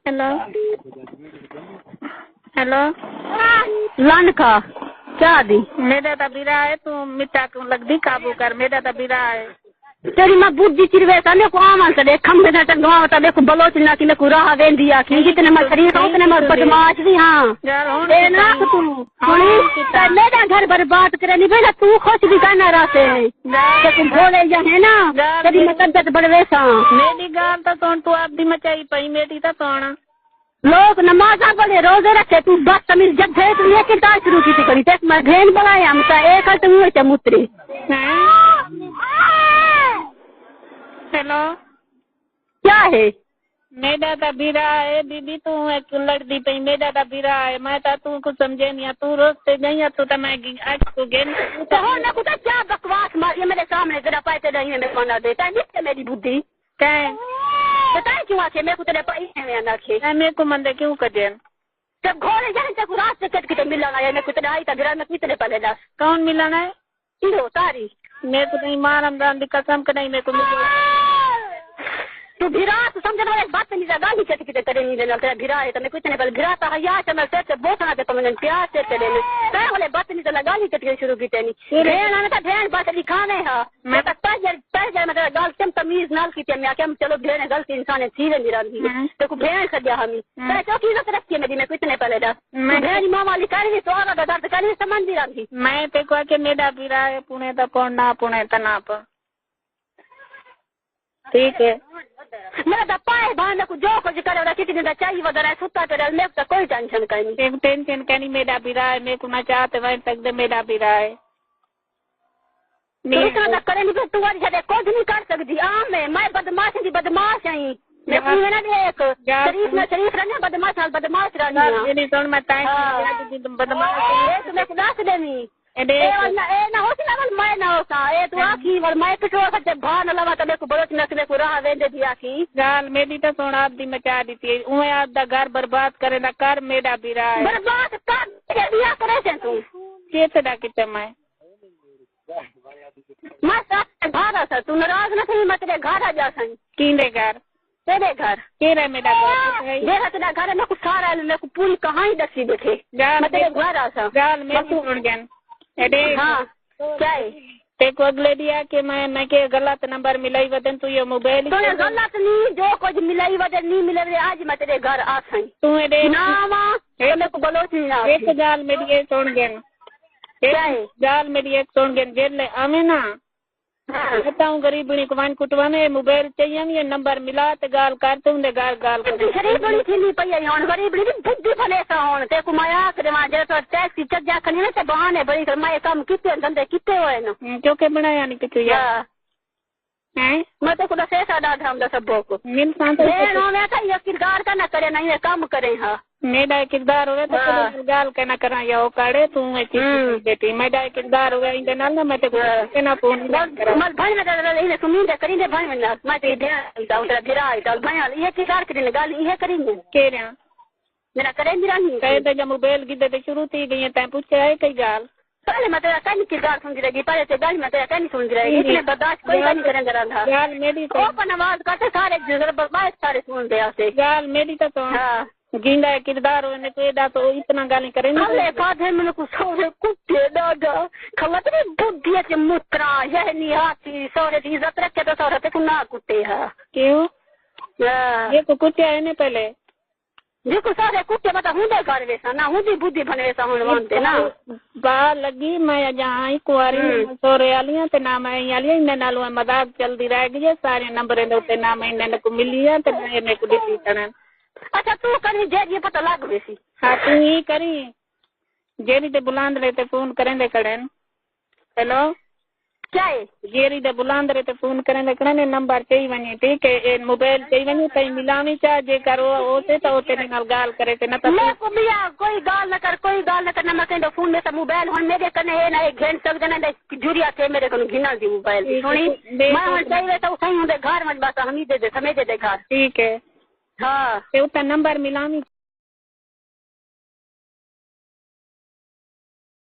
hello hello लन का क्या दी मेरा तो बिरा है तू मिटा क्यों लग दी काबू कर मेरा तो बिरा है तेरी मां बुद्धि चिरवे तने को आमन से देख खम से तक गांव ता देखो बलोच ना कि को राह वेंदी आ कि जितने मैं शरीर का उतने मैं बदमाश भी हां दे ना तू सुनी मेरा घर बर्बाद करे नहीं बेटा तू खुश भी करना रहते कि तुम भोले या है ना तेरी मैं तबियत बढ़वे सा मेरी गाल तो तू आप दी मचाई पई मेरी तो तोना लोग नमाजा पढ़े रोजे रखे तू बदतमीज जब भेज लिए कि ता शुरू की करी देख मैं घेन बनाया हम ता एक हट मुंह से मुतरी हेलो क्या है मेरा तो बिरा है दीदी तू एक लड़दी पई मेरा तो बिरा है मैं तो तू कुछ समझे नहीं तू रोज से गई तू तो मैं आज तू गेन तो हो ना कुछ क्या बकवास मारी मेरे सामने तेरा पैसे नहीं है मेरे को ना देता है मेरी बुद्धि क्या बताए क्यों आके मेरे को तेरे पैसे में ना खे मेरे को मंदे क्यों कर दे जब घोड़े जाने तक रात से कट के मिलना है मेरे को तेरा आई था घर में कितने पहले दस कौन मिलना है किलो तारी मेरे को नहीं मार रमजान दी कसम के नहीं मेरे को मिल तू भिरा तू समझने वाले बात नहीं जा गाली चट के करे नहीं देना तेरा भिरा है तो मैं कुछ नहीं पहले भिरा था या चल से बहुत ना के तुमने प्यार से चले मैं वाले बात नहीं चला गाली चट के शुरू की तेनी भेड़ आने का भेड़ बात लिखाने है मैं तो पैर मैं गाल तुम तमीज नाल की ते मैं क्या चलो भेड़ गलती इंसान है थी नहीं रही तो को भेड़ कर दिया हमी मैं चौकी इज्जत रखी मेरी मैं कुछ नहीं पहले दा मैं भेड़ मां वाली कर तो और दर्द कर समझ नहीं रही मैं ते को के मेरा भिरा है पुणे दा पौंडा पुणे तनाप ठीक है मैं तो पाए भाने को जो कुछ करे कितनी दा चाहिए वगैरह सुता करे मैं तो कोई टेंशन नहीं एक टेंशन कहनी मेरा बिरा है मेरे को ना चाहते वहीं तक दे मेरा बिरा है मैं करे नहीं तू वाली जगह कुछ नहीं कर सकती मैं बदमाश दी बदमाश आई मैं पूरे ना देख शरीफ रहने बदमाश रहनी ये नहीं सुन मैं टाइम बदमाश तुम्हें दस देनी ना होती ना मैं ना होता तू आखी मैं पिछो सच्चे भान लगा तो को बड़ो नखने को राह वेंदे दी आखी गाल मेरी तो सोना आप दी मचा दी थी उहे आप दा घर बर्बाद करे ना कर मेरा बिरा है बर्बाद कर दिया करे से तू के तड़ा किते मैं साथ भारा सा तू नाराज न थी मैं तेरे घर आ जा सही किंदे घर तेरे घर केरा मेरा घर देखा तेरा घर में कुछ सारा मेरे को पूरी कहानी दसी देखे मैं तेरे घर आ सा गाल मेरी सुन गन हाँ क्या है देखो अगले दिया कि मैं के गलत नंबर मिलाई वदन तू ये मोबाइल तो गलत नहीं जो कुछ मिलाई वदन नहीं मिले आज मैं तेरे घर आ सही तू दे ना मां मेरे को बलोच नहीं ना एक गाल मेरी ये सुन गन क्या है गाल मेरी एक सुन गन जेल ले आवे ना बताऊं गरीबनी को वन कुटवाने मोबाइल चाहिए ये नंबर मिला ते गाल करते हुंदे गाल गरीबनी थी नहीं पई हुन गरीबनी बुद्धि भले सा हुन ते को माया करे मा जे तो टैक्सी चल जा खनी ते बहाने बड़ी कर मैं काम किते धंधे किते होए ना क्योंकि बनाया नहीं कुछ यार हैं मैं तो खुदा से सादा धाम दा सब को मिल सांत नो मैं का ये किरदार का ना करे नहीं काम करे हां मेरा किरदार होवे तो गाल के ना करा या ओ काड़े तू एक बेटी मेरा किरदार होवे इन नाल ना मैं ते के ना फोन मल भाई में दादा इने सुनी दे करी दे भाई में ना मैं ते ध्यान दा उधर गिरा है तो भाई ये किरदार करी गाल ये करेंगे के रे मेरा करे नहीं रही कहे तो जब मोबाइल की दे शुरू थी गई तै पूछे है कई गाल पहले मैं तेरा कहीं किरदार सुन रहेगी पहले से गाल में तेरा कहीं सुन रहेगी इतने बर्दाश्त कोई नहीं करेंगे रंधा गाल मेरी तो अपन आवाज करते सारे बर्बाद सारे सुन दे ऐसे गाल मेरी तो हां गिंदा किरदार होने को एदा तो इतना गाली करेंगे अरे काधे में को सोरे कुत्ते दादा खलत रे बुद्धि से मुत्रा यह निहाती सोरे की इज्जत रखे तो सोरे को ना कुत्ते है क्यों ये तो कुत्ते है ने पहले जी को सारे कुत्ते बता हुंदे कर वैसा ना हुंदी बुद्धि बने वैसा हुन मानते ना बा लगी मैं जहां ही कुआरी सोरे वालियां ते ना मैं वालियां इन नालो मजाक चलदी रह गई सारे नंबर दे उते ना मैं इन को मिली है ते मैं को दी करन अच्छा तू करी जे ये पता लग वैसी हां तू ही करी जेरी दे बुलांद रे ते फोन करेंदे कड़न हेलो क्या है जेरी दे बुलांद रे ते फोन करेंदे कड़न नंबर चाहिए वनी ठीक है ए मोबाइल चाहिए वनी तई मिलानी चा जे करो ओते तो ओते नाल गाल करे ते ना तो मैं को बिया कोई गाल न कर ना मैं कहंदो फोन में तो मोबाइल हुन मेरे कने है ना एक घेन सब जना दे जुरिया थे मेरे को घिना दी मोबाइल सुनी मैं हुन चाहिए तो सही हुंदे घर में बस हम ही दे समझ दे घर ठीक है हाँ ते उता नंबर मिलानी